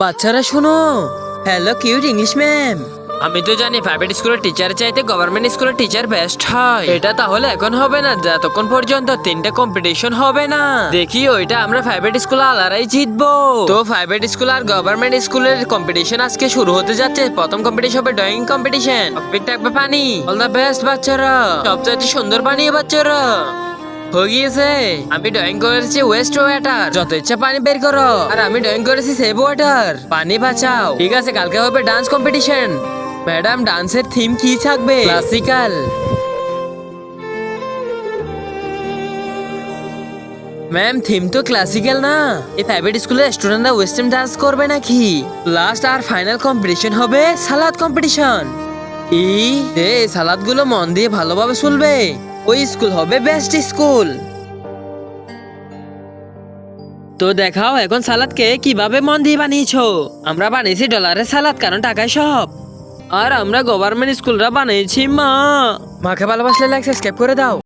বাচ্চারা শোনো। Hello cute English ma'am. আমি তো জানি প্রাইভেট স্কুলের টিচার চাইতে গভর্নমেন্ট স্কুলের টিচার বেস্ট হয়। এটা তাহলে এখন হবে না যতক্ষণ পর্যন্ত তিনটে কম্পিটিশন হবে না। দেখি ওইটা আমরা প্রাইভেট স্কুলে আলারাই জিতবো। তো প্রাইভেট স্কুল আর গভর্নমেন্ট স্কুলের কম্পিটিশন আজকে শুরু হতে যাচ্ছে। প্রথম কম্পিটিশন হবে ড্রয়িং কম্পিটিশন। টপিক থাকবে পানি। অল দ্য বেস্ট বাচ্চারা, সবচাইতে সুন্দর পানি বাচ্চারা। হয়ে গিয়েছে। আমি ড্রয়িং করেছি ওয়েস্ট ওয়াটার, যত ইচ্ছা পানি বের করো। আর আমি ড্রয়িং করেছি সেভ ওয়াটার, পানি বাঁচাও। ঠিক আছে, কালকে হবে ডান্স কম্পিটিশন। ম্যাডাম, ডান্সের থিম কি থাকবে? ক্লাসিক্যাল। ম্যাম, থিম তো ক্লাসিক্যাল না। এই প্রাইভেট স্কুলের স্টুডেন্টরা ওয়েস্টার্ন ডান্স করবে নাকি? লাস্ট আর ফাইনাল কম্পিটিশন হবে সালাদ কম্পিটিশন। এই সালাদ গুলো মন দিয়ে ভালোভাবে চলবে। ওই স্কুল হবে বেস্ট স্কুল। তো দেখাও এখন সালাদ কে কিভাবে মন দিয়ে বানিয়েছো। আমরা বানিয়েছি ডলারের সালাদ, কারণ টাকায় সব। আর আমরা গভর্নমেন্ট স্কুলরা বানিয়েছি মা। মাকে ভালোবাসলে লাইক সাবস্ক্রাইব করে দাও।